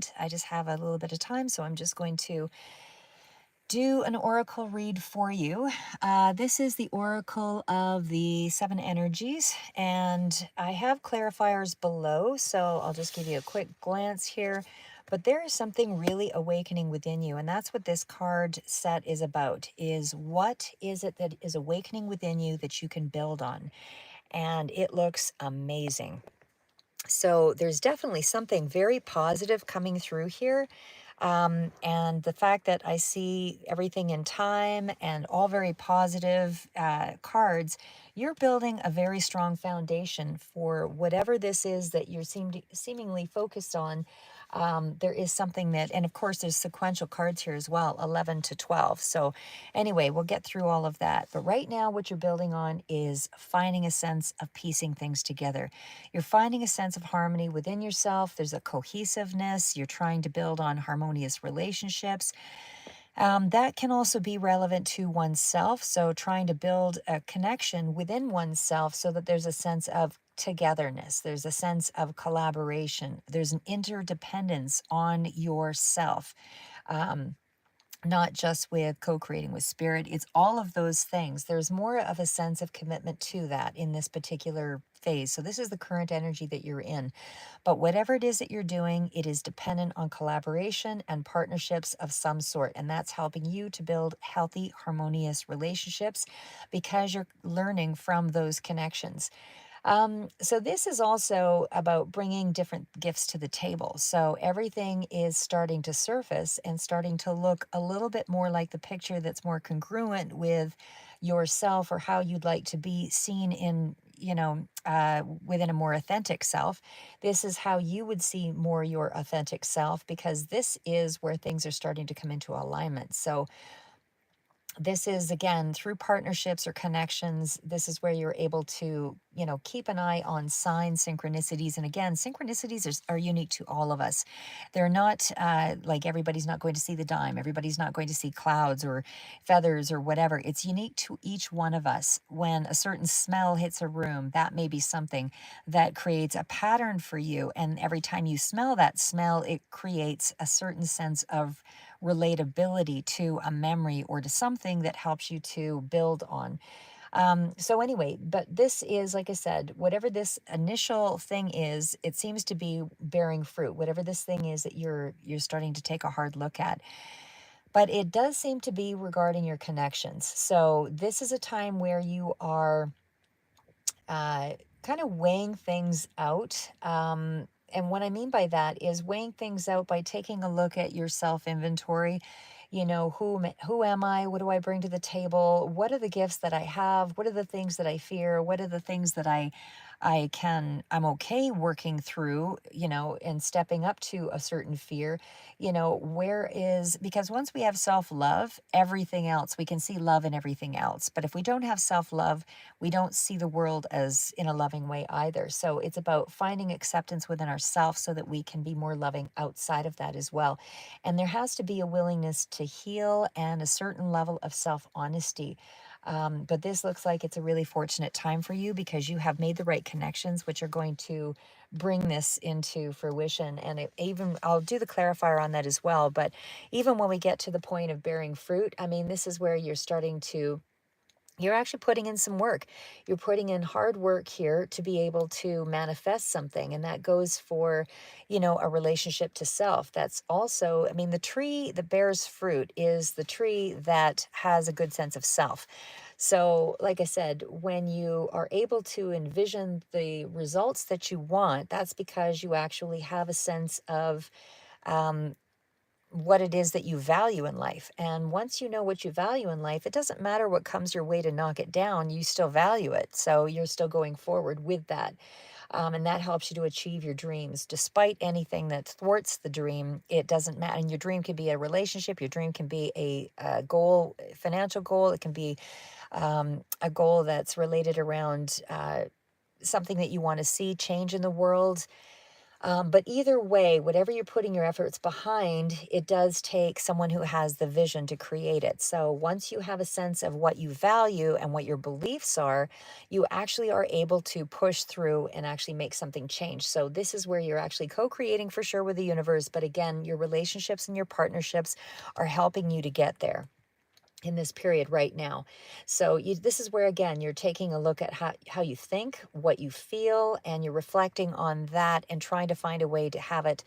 moment. I just have a little bit of time, so I'm just going to do an oracle read for you. This is the oracle of the seven energies, and I have clarifiers below, so I'll just give you a quick glance here. But there is something really awakening within you, and that's what this card set is about, is what is it that is awakening within you that you can build on? And it looks amazing. So there's definitely something very positive coming through here. And the fact that I see everything in time and all very positive cards, you're building a very strong foundation for whatever this is that you're seemingly focused on. There is something that, and of course, there's sequential cards here as well, 11 to 12. So, anyway, we'll get through all of that. But right now, what you're building on is finding a sense of piecing things together. You're finding a sense of harmony within yourself. There's a cohesiveness. You're trying to build on harmonious relationships. That can also be relevant to oneself. So, trying to build a connection within oneself so that there's a sense of togetherness, there's a sense of collaboration, there's an interdependence on yourself. Um, not just with co-creating with spirit, it's all of those things. There's more of a sense of commitment to that in this particular phase. So this is the current energy that you're in. But whatever it is that you're doing, it is dependent on collaboration and partnerships of some sort. And that's helping you to build healthy, harmonious relationships because you're learning from those connections. So this is also about bringing different gifts to the table. So everything is starting to surface and starting to look a little bit more like the picture that's more congruent with yourself or how you'd like to be seen in, within a more authentic self. This is how you would see more your authentic self because this is where things are starting to come into alignment. So this is again through partnerships or connections. This is where you're able to keep an eye on signs, synchronicities. And again, synchronicities are unique to all of us. They're not like everybody's not going to see the dime, everybody's not going to see clouds or feathers or whatever. It's unique to each one of us. When a certain smell hits a room, that may be something that creates a pattern for you, and every time you smell that smell, it creates a certain sense of relatability to a memory or to something that helps you to build on. So anyway, but this is, like I said, whatever this initial thing is, it seems to be bearing fruit. Whatever this thing is that you're starting to take a hard look at. But it does seem to be regarding your connections. So this is a time where you are kind of weighing things out. And what I mean by that is weighing things out by taking a look at your self inventory. Who am I? What do I bring to the table? What are the gifts that I have? What are the things that I fear? What are the things that I'm okay working through, and stepping up to a certain fear. Because once we have self-love, everything else, we can see love in everything else. But if we don't have self-love, we don't see the world as in a loving way either. So it's about finding acceptance within ourselves so that we can be more loving outside of that as well. And there has to be a willingness to heal and a certain level of self-honesty. But this looks like it's a really fortunate time for you because you have made the right connections, which are going to bring this into fruition. And even I'll do the clarifier on that as well. But even when we get to the point of bearing fruit, I mean, this is where you're actually putting in some work. You're putting in hard work here to be able to manifest something. And that goes for, a relationship to self. That's also, I mean, the tree that bears fruit is the tree that has a good sense of self. So, like I said, when you are able to envision the results that you want, that's because you actually have a sense of, um, what it is that you value in life. And once you know what you value in life, it doesn't matter what comes your way to knock it down, you still value it. So you're still going forward with that. And that helps you to achieve your dreams. Despite anything that thwarts the dream, it doesn't matter. And your dream can be a relationship, your dream can be a goal, a financial goal, it can be a goal that's related around something that you want to see change in the world. But either way, whatever you're putting your efforts behind, it does take someone who has the vision to create it. So once you have a sense of what you value and what your beliefs are, you actually are able to push through and actually make something change. So this is where you're actually co-creating for sure with the universe. But again, your relationships and your partnerships are helping you to get there in this period right now. So this is where, again, you're taking a look at how you think, what you feel, and you're reflecting on that and trying to find a way to have it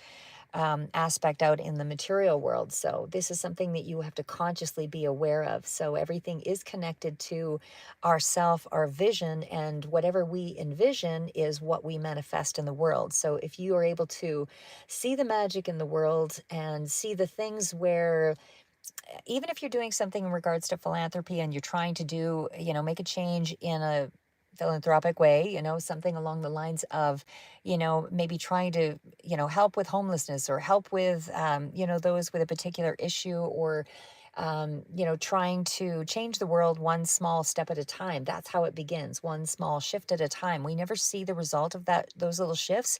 aspect out in the material world. So this is something that you have to consciously be aware of. So everything is connected to ourself, our vision, and whatever we envision is what we manifest in the world. So if you are able to see the magic in the world and see the things where, even if you're doing something in regards to philanthropy and you're trying to do, make a change in a philanthropic way, something along the lines of, maybe trying to, help with homelessness or help with, those with a particular issue, or trying to change the world one small step at a time. That's how it begins, one small shift at a time. We never see the result of those little shifts.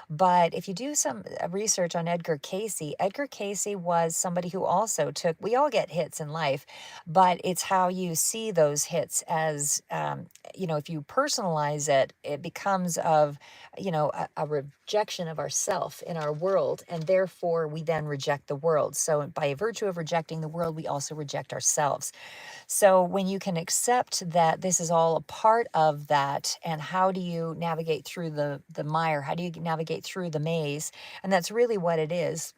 But if you do some research on Edgar Casey was somebody who also took, we all get hits in life, but it's how you see those hits as, if you personalize it, it becomes of, a rejection of ourself in our world. And therefore, we then reject the world. So by virtue of rejecting the world, we also reject ourselves. So when you can accept that this is all a part of that, and how do you navigate through the mire? How do you navigate through the maze? And that's really what it is.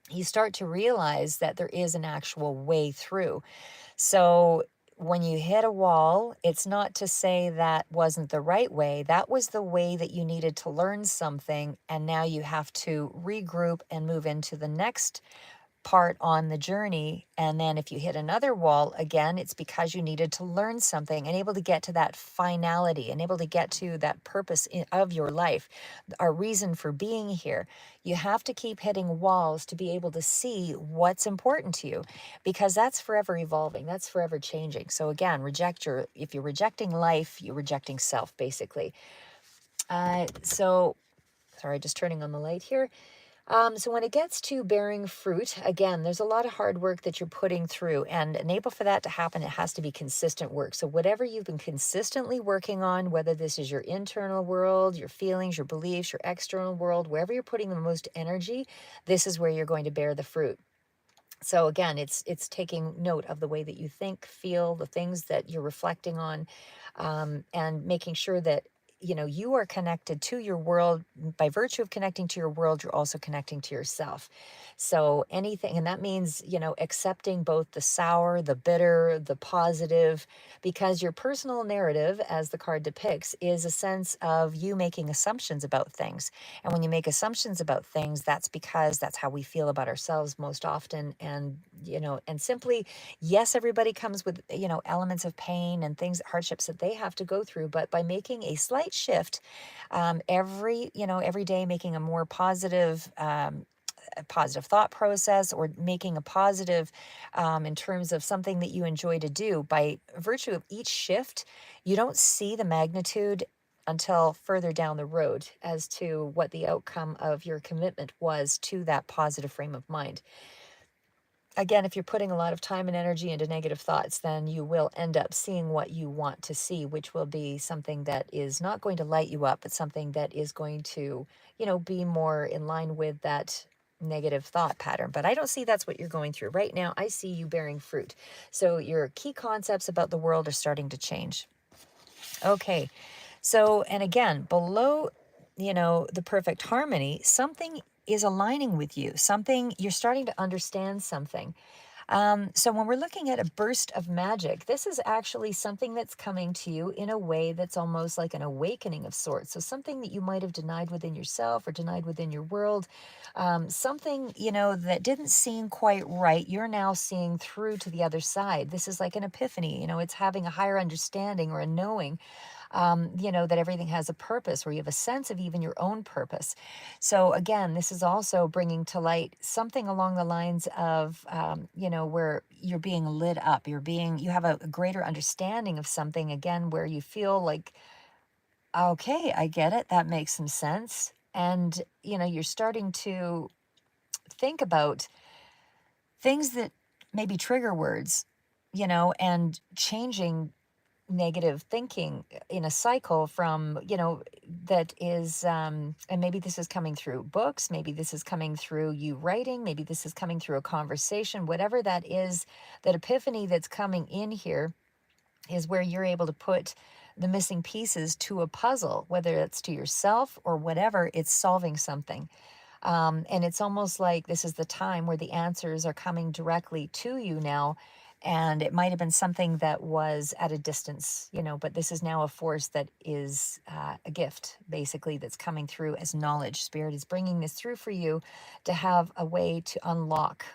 You start to realize that there is an actual way through. So when you hit a wall, it's not to say that wasn't the right way. That was the way that you needed to learn something. And now you have to regroup and move into the next part on the journey. And then if you hit another wall again, it's because you needed to learn something and able to get to that finality and able to get to that purpose of your life, our reason for being here. You have to keep hitting walls to be able to see what's important to you, because that's forever evolving, that's forever changing. So again, if you're rejecting life, you're rejecting self, basically. So sorry, just turning on the light here. So when it gets to bearing fruit, again, there's a lot of hard work that you're putting through, and enable for that to happen, it has to be consistent work. So whatever you've been consistently working on, whether this is your internal world, your feelings, your beliefs, your external world, wherever you're putting the most energy, this is where you're going to bear the fruit. So again, it's taking note of the way that you think, feel, the things that you're reflecting on, and making sure that you are connected to your world. By virtue of connecting to your world, you're also connecting to yourself. So anything, and that means accepting both the sour, the bitter, the positive, because your personal narrative, as the card depicts, is a sense of you making assumptions about things. And when you make assumptions about things, that's because that's how we feel about ourselves most often. And, and simply, yes, everybody comes with, elements of pain and things, hardships that they have to go through. But by making a slight shift, every day, making a more positive, a positive thought process, or making a positive, in terms of something that you enjoy to do, by virtue of each shift, you don't see the magnitude until further down the road as to what the outcome of your commitment was to that positive frame of mind. Again, if you're putting a lot of time and energy into negative thoughts, then you will end up seeing what you want to see, which will be something that is not going to light you up, but something that is going to, be more in line with that negative thought pattern. But I don't see that's what you're going through right now. I see you bearing fruit. So your key concepts about the world are starting to change. Okay. So, and again, below, the perfect harmony, something is aligning with you, something you're starting to understand something. So when we're looking at a burst of magic, this is actually something that's coming to you in a way that's almost like an awakening of sorts. So something that you might have denied within yourself or denied within your world, something, that didn't seem quite right, you're now seeing through to the other side. This is like an epiphany, it's having a higher understanding or a knowing, that everything has a purpose, where you have a sense of even your own purpose. So again, this is also bringing to light something along the lines of, where you're being lit up, you have a greater understanding of something, again, where you feel like, okay, I get it. That makes some sense. And, you're starting to think about things that maybe trigger words, and changing negative thinking in a cycle from, that is, and maybe this is coming through books, maybe this is coming through you writing, maybe this is coming through a conversation, whatever that is, that epiphany that's coming in here is where you're able to put the missing pieces to a puzzle, whether it's to yourself or whatever, it's solving something. And it's almost like this is the time where the answers are coming directly to you now. And it might have been something that was at a distance, but this is now a force that is a gift, basically, that's coming through as knowledge. Spirit is bringing this through for you to have a way to unlock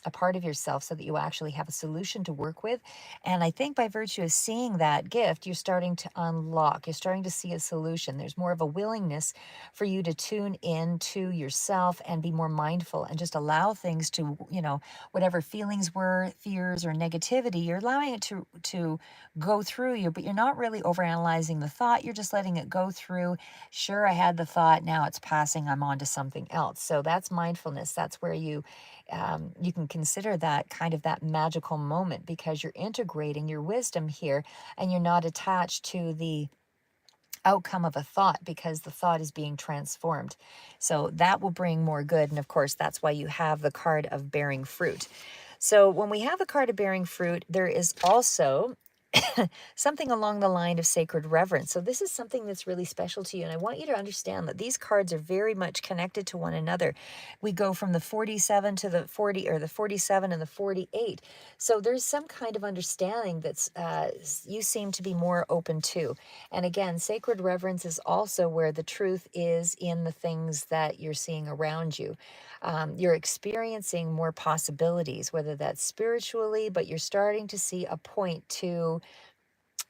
a part of yourself so that you actually have a solution to work with. And I think by virtue of seeing that gift, you're starting to unlock, you're starting to see a solution. There's more of a willingness for you to tune in to yourself and be more mindful and just allow things to, whatever feelings were, fears or negativity, you're allowing it to go through you, but you're not really overanalyzing the thought. You're just letting it go through. Sure, I had the thought, now it's passing, I'm on to something else. So that's mindfulness. That's where you can consider that kind of that magical moment, because you're integrating your wisdom here and you're not attached to the outcome of a thought, because the thought is being transformed. So that will bring more good. And of course, that's why you have the card of bearing fruit. So when we have the card of bearing fruit, there is also something along the line of sacred reverence. So this is something that's really special to you. And I want you to understand that these cards are very much connected to one another. We go from the 47 to the 40, or the 47 and the 48. So there's some kind of understanding that's you seem to be more open to. And again, sacred reverence is also where the truth is in the things that you're seeing around you. You're experiencing more possibilities, whether that's spiritually, but you're starting to see a point to,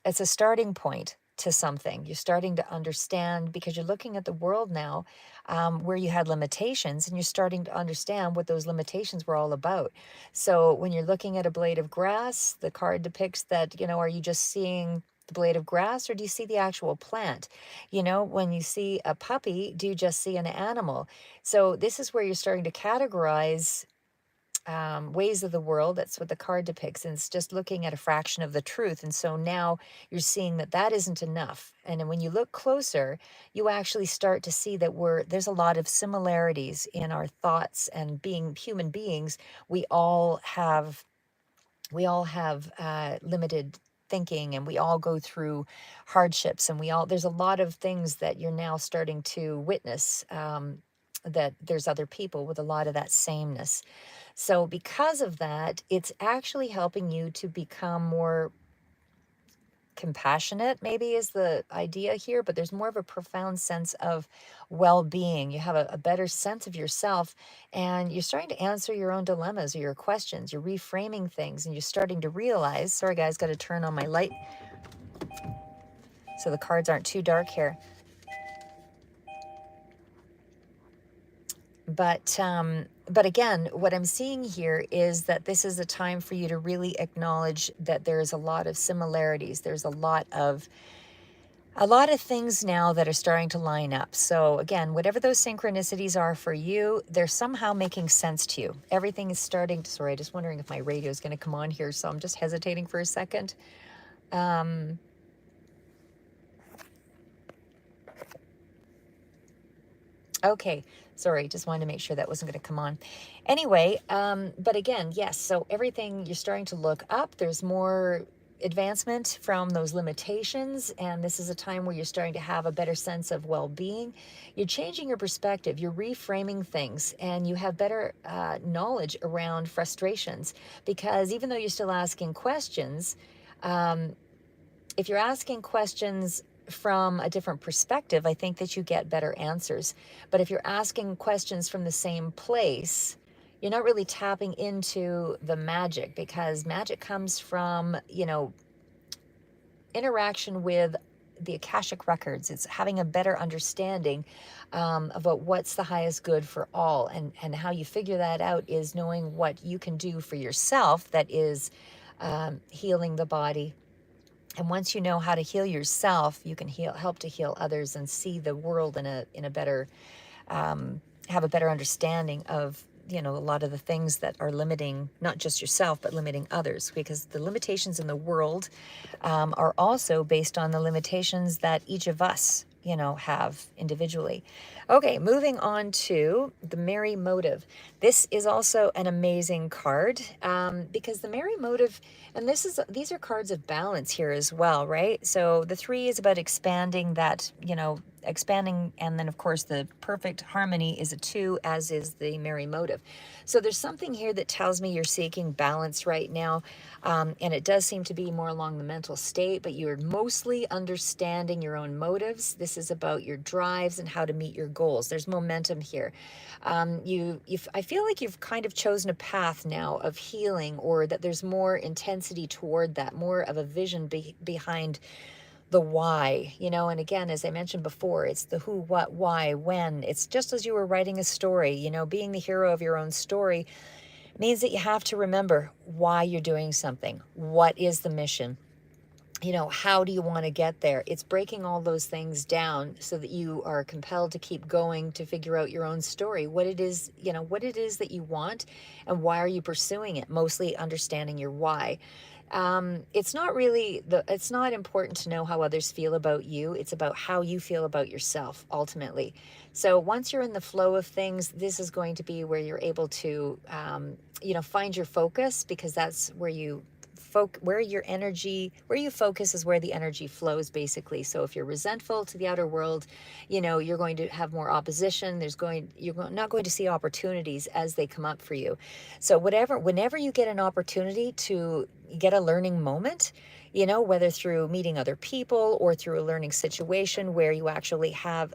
it's a starting point to something. You're starting to understand, because you're looking at the world now where you had limitations, and you're starting to understand what those limitations were all about. So when you're looking at a blade of grass, the card depicts that, are you just seeing the blade of grass, or do you see the actual plant? When you see a puppy, do you just see an animal? So this is where you're starting to categorize ways of the world. That's what the card depicts. And it's just looking at a fraction of the truth. And so now you're seeing that that isn't enough. And then when you look closer, you actually start to see that there's a lot of similarities in our thoughts, and being human beings, we all have limited thinking, and we all go through hardships, and there's a lot of things that you're now starting to witness, that there's other people with a lot of that sameness. So because of that, it's actually helping you to become more compassionate, maybe is the idea here, but there's more of a profound sense of well-being. You have a better sense of yourself, and you're starting to answer your own dilemmas or your questions. You're reframing things, and you're starting to realize, sorry guys, got to turn on my light so the cards aren't too dark here. But again, what I'm seeing here is that this is a time for you to really acknowledge that there's a lot of similarities. There's a lot of things now that are starting to line up. So again, whatever those synchronicities are for you, they're somehow making sense to you. Everything is starting to, sorry, I'm just wondering if my radio is going to come on here, so I'm just hesitating for a second. Okay, sorry, just wanted to make sure that wasn't going to come on. Anyway, but again, yes, so everything, you're starting to look up. There's more advancement from those limitations, and this is a time where you're starting to have a better sense of well-being. You're changing your perspective, you're reframing things, and you have better knowledge around frustrations, because even though you're still asking questions, if you're asking questions from a different perspective, I think that you get better answers. But if you're asking questions from the same place, you're not really tapping into the magic, because magic comes from, interaction with the Akashic records. It's having a better understanding about what's the highest good for all. And how you figure that out is knowing what you can do for yourself that is healing the body, And once you know how to heal yourself, you can help to heal others and see the world in a better, have a better understanding of, you know, a lot of the things that are limiting not just yourself but limiting others, because the limitations in the world are also based on the limitations that each of us, you know, have individually. Okay, moving on to the Merry Motive. This is also an amazing card, because the Merry Motive, and these are cards of balance here as well, right? So the 3 is about expanding that, you know, expanding, and then of course the perfect harmony is a 2, as is the Merry Motive. So there's something here that tells me you're seeking balance right now, and it does seem to be more along the mental state, but you're mostly understanding your own motives. This is about your drives and how to meet your goals. There's momentum here. I feel like you've kind of chosen a path now of healing, or that there's more intensity toward that, more of a vision behind the why, you know. And again, as I mentioned before, it's the who, what, why, when. It's just as you were writing a story, you know, being the hero of your own story means that you have to remember why you're doing something. What is the mission? You know, how do you want to get there? It's breaking all those things down so that you are compelled to keep going, to figure out your own story, what it is, you know, what it is that you want and why are you pursuing it, mostly understanding your why. It's not really it's not important to know how others feel about you. It's about how you feel about yourself ultimately. So once you're in the flow of things, this is going to be where you're able to, you know, find your focus, because that's where you where your energy, where you focus is where the energy flows, basically. So if you're resentful to the outer world, you know, you're going to have more opposition. You're not going to see opportunities as they come up for you. So whenever you get an opportunity to get a learning moment, you know, whether through meeting other people or through a learning situation where you actually have,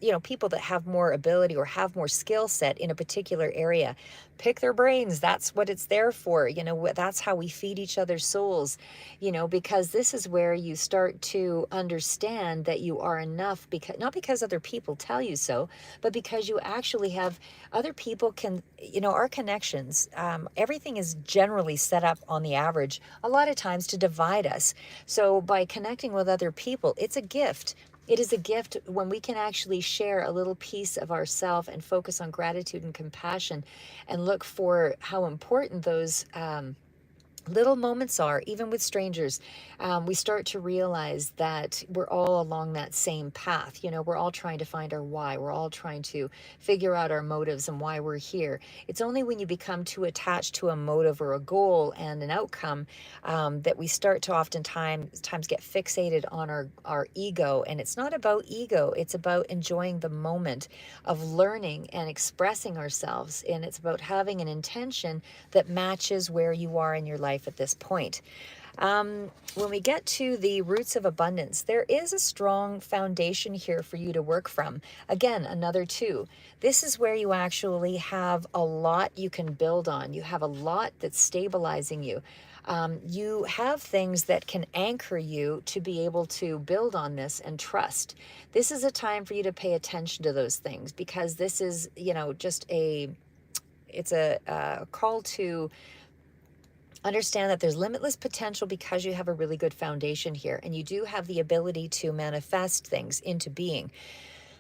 you know, people that have more ability or have more skill set in a particular area, pick their brains. That's what it's there for. You know, that's how we feed each other's souls, you know, because this is where you start to understand that you are enough, because not because other people tell you so, but because you actually have other people can, you know, our connections, everything is generally set up on the average a lot of times to divide us. So by connecting with other people, it's a gift. It is a gift when we can actually share a little piece of ourself and focus on gratitude and compassion and look for how important those, little moments are, even with strangers. We start to realize that we're all along that same path. You know, we're all trying to find our why. We're all trying to figure out our motives and why we're here. It's only when you become too attached to a motive or a goal and an outcome, that we start to oftentimes get fixated on our ego. And it's not about ego, it's about enjoying the moment of learning and expressing ourselves. And it's about having an intention that matches where you are in your life at this point. When we get to the roots of abundance, there is a strong foundation here for you to work from. Again, another 2. This is where you actually have a lot you can build on. You have a lot that's stabilizing you. You have things that can anchor you to be able to build on this and trust. This is a time for you to pay attention to those things, because this is, you know, just it's a call to understand that there's limitless potential because you have a really good foundation here, and you do have the ability to manifest things into being.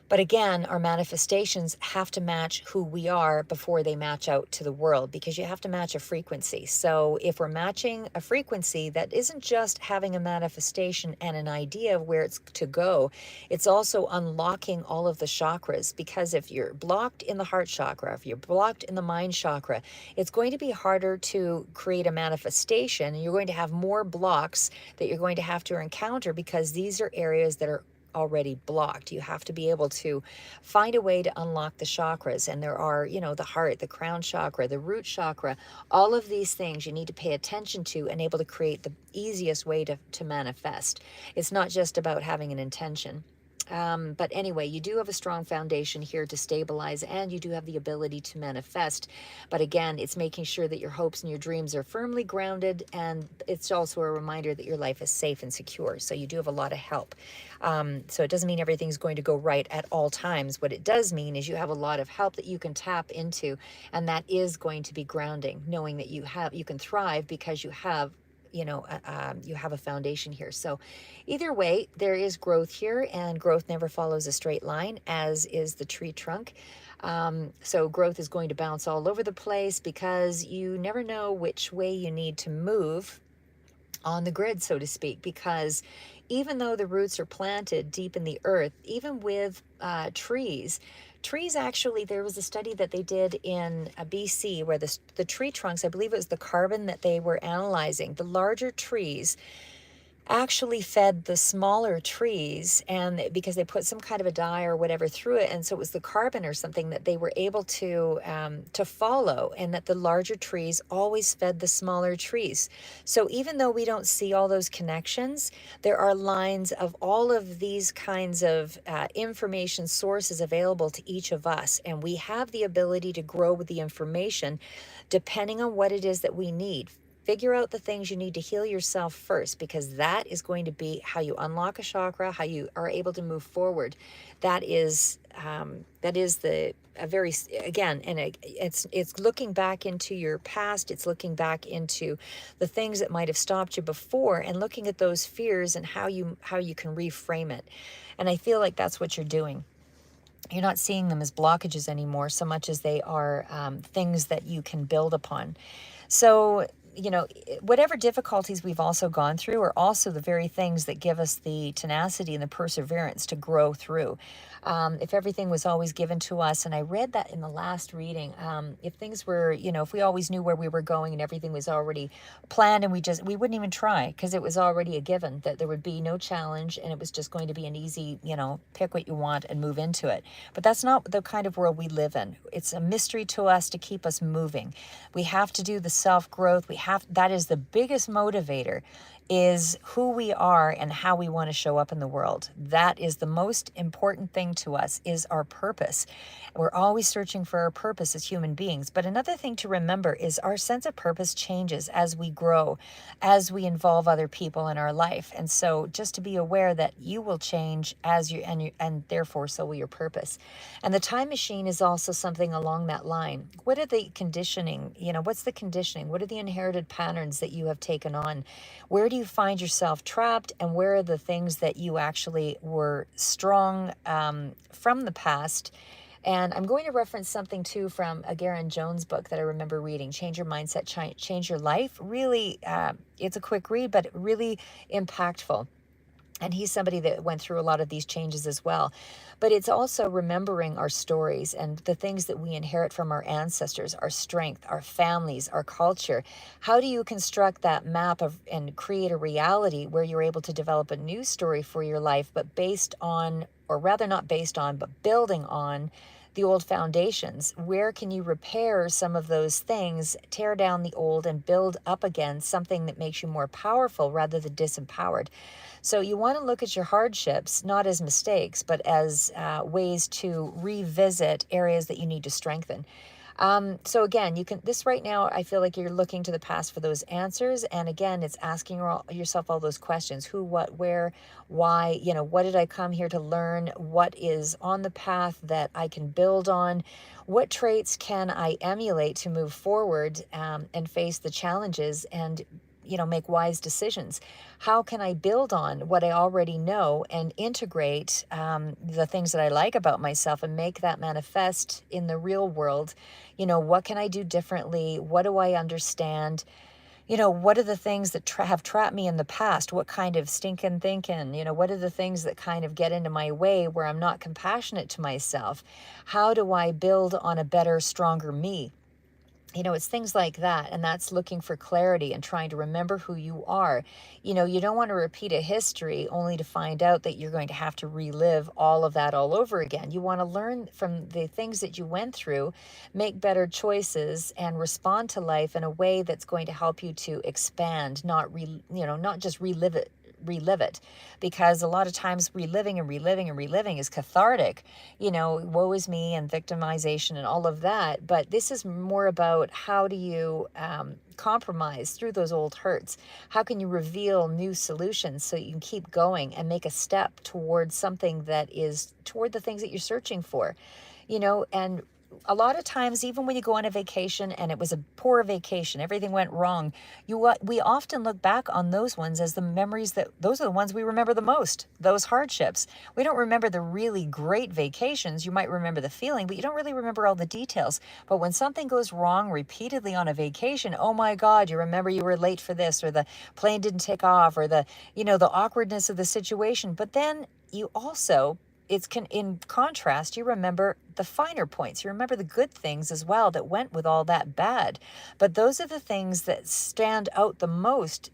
But again, our manifestations have to match who we are before they match out to the world, because you have to match a frequency. So if we're matching a frequency that isn't just having a manifestation and an idea of where it's to go, it's also unlocking all of the chakras. Because if you're blocked in the heart chakra, if you're blocked in the mind chakra, it's going to be harder to create a manifestation. And you're going to have more blocks that you're going to have to encounter, because these are areas that are already blocked. You have to be able to find a way to unlock the chakras. And there are, you know, the heart, the crown chakra, the root chakra, all of these things you need to pay attention to and able to create the easiest way to manifest. It's not just about having an intention. But anyway, you do have a strong foundation here to stabilize, and you do have the ability to manifest. But again, it's making sure that your hopes and your dreams are firmly grounded, and it's also a reminder that your life is safe and secure. So you do have a lot of help. So it doesn't mean everything's going to go right at all times. What it does mean is you have a lot of help that you can tap into, and that is going to be grounding, knowing that you can thrive because you have you have a foundation here. So either way, there is growth here, and growth never follows a straight line, as is the tree trunk. So growth is going to bounce all over the place because you never know which way you need to move on the grid, so to speak, because even though the roots are planted deep in the earth, even with trees actually, there was a study that they did in BC where the tree trunks, I believe it was the carbon that they were analyzing, the larger trees actually fed the smaller trees, and because they put some kind of a dye or whatever through it, and so it was the carbon or something that they were able to follow, and that the larger trees always fed the smaller trees. So even though we don't see all those connections, there are lines of all of these kinds of information sources available to each of us, and we have the ability to grow with the information depending on what it is that we need. Figure out the things you need to heal yourself first, because that is going to be how you unlock a chakra, how you are able to move forward. That is the a very, again, and it's looking back into your past. It's looking back into the things that might have stopped you before, and looking at those fears and how you can reframe it. And I feel like that's what you're doing. You're not seeing them as blockages anymore so much as they are things that you can build upon. So, whatever difficulties we've also gone through are also the very things that give us the tenacity and the perseverance to grow through. If everything was always given to us, and I read that in the last reading, if things were, if we always knew where we were going and everything was already planned, and we wouldn't even try because it was already a given that there would be no challenge, and it was just going to be an easy, pick what you want and move into it. But that's not the kind of world we live in. It's a mystery to us to keep us moving. We have to do the self-growth. That is the biggest motivator, is who we are and how we want to show up in the world. That is the most important thing to us, is our purpose. We're always searching for our purpose as human beings. But another thing to remember is our sense of purpose changes as we grow, as we involve other people in our life. And so just to be aware that you will change and therefore so will your purpose. And the time machine is also something along that line. What are the conditioning? What's the conditioning? What are the inherited patterns that you have taken on? Where do you find yourself trapped, and where are the things that you actually were strong from the past? And I'm going to reference something too from a Garen Jones book that I remember reading, Change Your Mindset, Change Your Life. Really, it's a quick read, but really impactful. And he's somebody that went through a lot of these changes as well. But it's also remembering our stories and the things that we inherit from our ancestors, our strength, our families, our culture. How do you construct that map and create a reality where you're able to develop a new story for your life, but based on, or rather not based on, but building on the old foundations? Where can you repair some of those things, tear down the old, and build up again something that makes you more powerful rather than disempowered? So you want to look at your hardships not as mistakes, but as ways to revisit areas that you need to strengthen. So again, this right now, I feel like you're looking to the past for those answers. And again, it's asking yourself all those questions: who, what, where, why, what did I come here to learn? What is on the path that I can build on? What traits can I emulate to move forward and face the challenges and make wise decisions? How can I build on what I already know and integrate the things that I like about myself and make that manifest in the real world? What can I do differently? What do I understand? What are the things that have trapped me in the past? What kind of stinking thinking? What are the things that kind of get into my way where I'm not compassionate to myself? How do I build on a better, stronger me? It's things like that. And that's looking for clarity and trying to remember who you are. You don't want to repeat a history only to find out that you're going to have to relive all of that all over again. You want to learn from the things that you went through, make better choices, and respond to life in a way that's going to help you to expand, not just relive it, because a lot of times reliving is cathartic, woe is me and victimization and all of that. But this is more about how do you compromise through those old hurts? How can you reveal new solutions so you can keep going and make a step towards something that is toward the things that you're searching for? And a lot of times, even when you go on a vacation and it was a poor vacation, everything went wrong, we often look back on those ones as the memories that those are the ones we remember the most, those hardships. We don't remember the really great vacations. You might remember the feeling, but you don't really remember all the details. But when something goes wrong repeatedly on a vacation, oh my God, you remember you were late for this, or the plane didn't take off, or the awkwardness of the situation. But then you also, in contrast, you remember the finer points. You remember the good things as well that went with all that bad. But those are the things that stand out the most.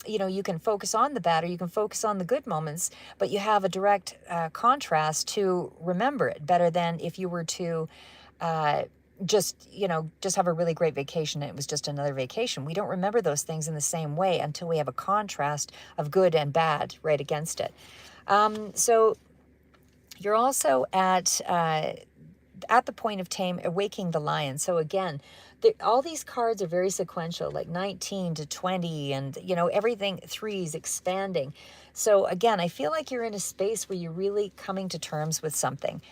You can focus on the bad or you can focus on the good moments, but you have a direct contrast to remember it better than if you were to uh, just have a really great vacation and it was just another vacation. We don't remember those things in the same way until we have a contrast of good and bad right against it. So you're also at the point of tame, awaking the lion. So again, all these cards are very sequential, like 19 to 20, and everything threes expanding. So again, I feel like you're in a space where you're really coming to terms with something.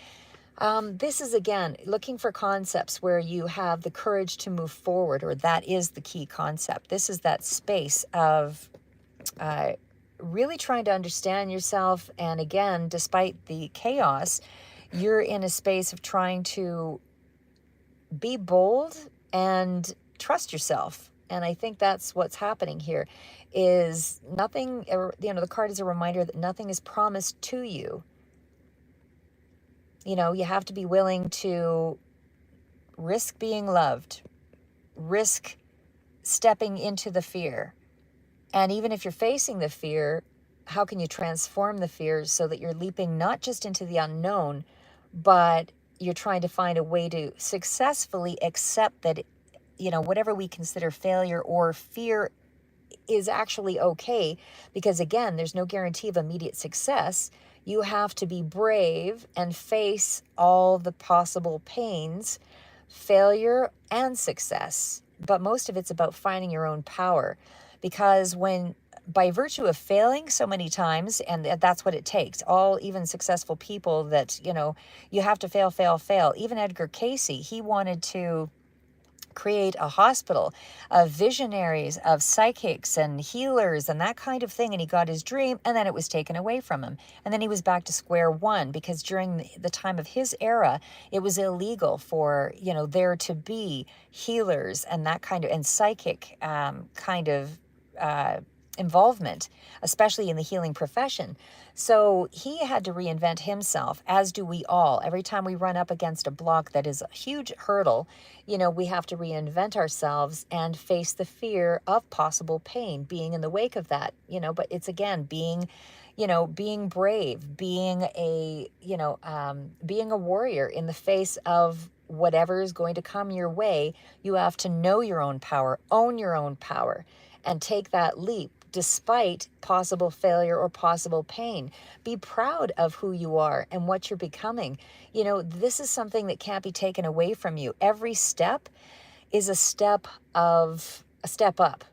This is again looking for concepts where you have the courage to move forward, or that is the key concept. This is that space of really trying to understand yourself. And again, despite the chaos, you're in a space of trying to be bold and trust yourself. And I think that's what's happening here is nothing, the card is a reminder that nothing is promised to you. You have to be willing to risk being loved, risk stepping into the fear. And even if you're facing the fear, how can you transform the fear so that you're leaping not just into the unknown, but you're trying to find a way to successfully accept that, whatever we consider failure or fear is actually okay. Because again, there's no guarantee of immediate success. You have to be brave and face all the possible pains, failure and success. But most of it's about finding your own power. Because by virtue of failing so many times, and that's what it takes, even successful people that, you have to fail, fail, fail. Even Edgar Cayce, he wanted to create a hospital of visionaries, of psychics and healers and that kind of thing. And he got his dream, and then it was taken away from him. And then he was back to square one, because during the time of his era, it was illegal for, there to be healers and that kind of, and psychic kind of involvement, especially in the healing profession. So he had to reinvent himself, as do we all. Every time we run up against a block that is a huge hurdle, we have to reinvent ourselves and face the fear of possible pain, being in the wake of that, but it's again, being brave, being a warrior in the face of whatever is going to come your way. You have to know your own power, own your own power, and take that leap despite possible failure or possible pain. Be proud of who you are and what you're becoming. This is something that can't be taken away from you. Every step is a step up,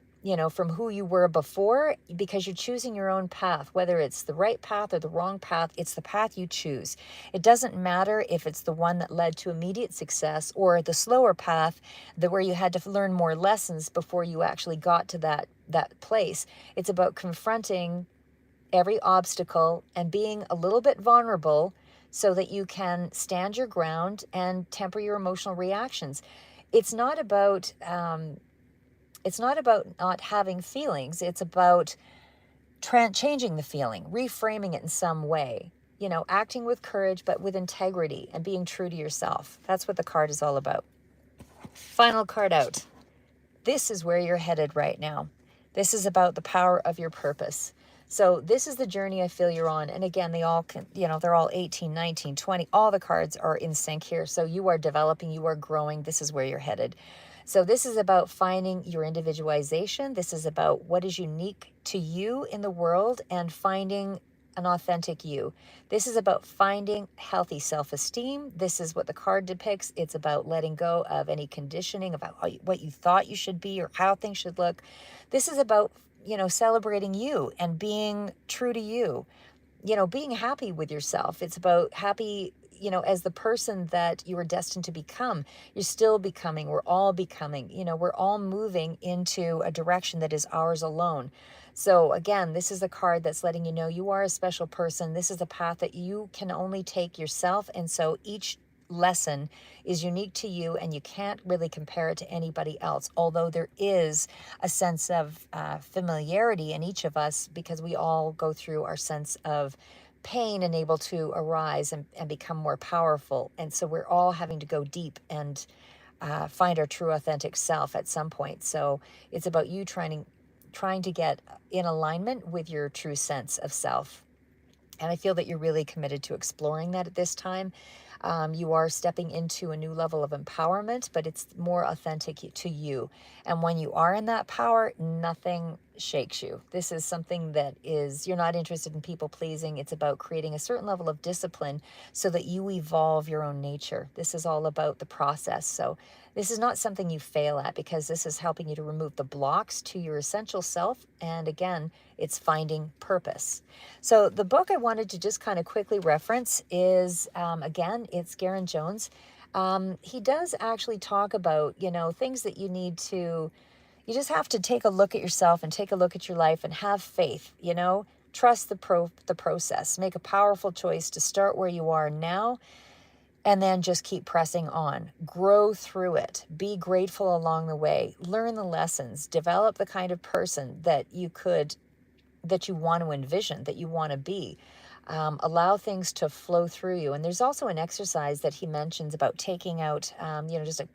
from who you were before, because you're choosing your own path. Whether it's the right path or the wrong path, it's the path you choose. It doesn't matter if it's the one that led to immediate success or the slower path where you had to learn more lessons before you actually got to that place. It's about confronting every obstacle and being a little bit vulnerable so that you can stand your ground and temper your emotional reactions. It's not about not having feelings. It's about changing the feeling, reframing it in some way, acting with courage, but with integrity and being true to yourself. That's what the card is all about. Final card out. This is where you're headed right now. This is about the power of your purpose. So this is the journey I feel you're on. And again, they all can, they're all 18, 19, 20. All the cards are in sync here. So you are developing, you are growing. This is where you're headed. So this is about finding your individualization. This is about what is unique to you in the world and finding an authentic you. This is about finding healthy self-esteem. This is what the card depicts. It's about letting go of any conditioning about what you thought you should be or how things should look. This is about, celebrating you and being true to you, being happy with yourself. It's about happy, as the person that you were destined to become. You're still becoming. We're all becoming. We're all moving into a direction that is ours alone. So again, this is a card that's letting you know you are a special person. This is a path that you can only take yourself. And so each lesson is unique to you, and you can't really compare it to anybody else. Although there is a sense of familiarity in each of us, because we all go through our sense of pain and able to arise and become more powerful. And so we're all having to go deep and find our true authentic self at some point. So it's about you trying to get in alignment with your true sense of self. And I feel that you're really committed to exploring that at this time. You are stepping into a new level of empowerment, but it's more authentic to you. And when you are in that power, nothing shakes you. This is something that you're not interested in people pleasing. It's about creating a certain level of discipline so that you evolve your own nature. This is all about the process. So this is not something you fail at, because this is helping you to remove the blocks to your essential self. And again, it's finding purpose. So the book I wanted to just kind of quickly reference is, again, it's Garen Jones. He does actually talk about, things that you just have to take a look at yourself and take a look at your life and have faith, trust the process, make a powerful choice to start where you are now, and then just keep pressing on, grow through it, be grateful along the way, learn the lessons, develop the kind of person that you want to envision, that you want to be. Allow things to flow through you. And there's also an exercise that he mentions about taking out, just a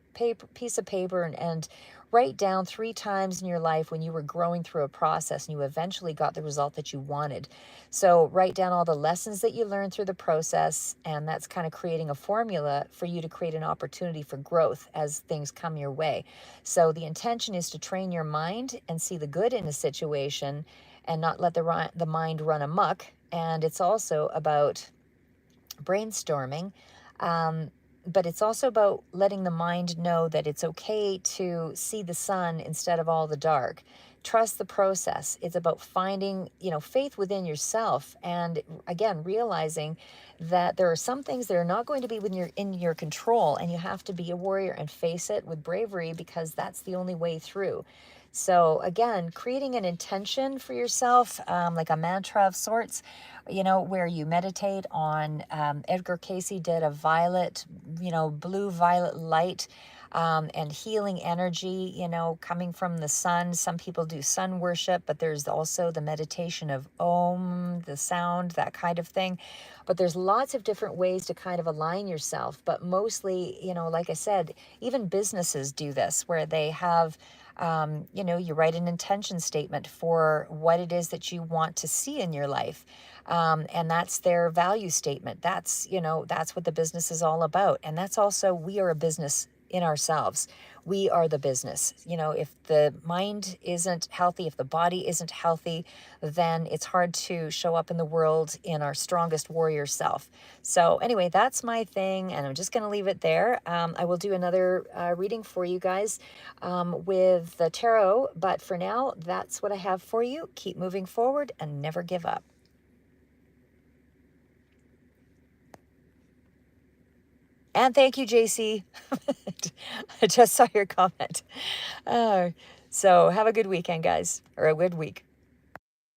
piece of paper and write down 3 times in your life when you were growing through a process and you eventually got the result that you wanted. So write down all the lessons that you learned through the process, and that's kind of creating a formula for you to create an opportunity for growth as things come your way. So the intention is to train your mind and see the good in a situation and not let the mind run amok. And it's also about brainstorming, but it's also about letting the mind know that it's okay to see the sun instead of all the dark. Trust the process. It's about finding, faith within yourself, and again, realizing that there are some things that are not going to be in your control, and you have to be a warrior and face it with bravery, because that's the only way through. So again, creating an intention for yourself, like a mantra of sorts, where you meditate on, Edgar Cayce did a violet, blue violet light, and healing energy, coming from the sun. Some people do sun worship, but there's also the meditation of Om, the sound, that kind of thing. But there's lots of different ways to kind of align yourself. But mostly, like I said, even businesses do this, where they have, you write an intention statement for what it is that you want to see in your life. And that's their value statement. That's what the business is all about. And that's also, we are a business in ourselves. We are the business. If the mind isn't healthy, if the body isn't healthy, then it's hard to show up in the world in our strongest warrior self. So anyway, that's my thing, and I'm just going to leave it there. I will do another reading for you guys with the tarot, but for now, that's what I have for you. Keep moving forward and never give up. And thank you, JC. I just saw your comment. So have a good weekend, guys, or a good week.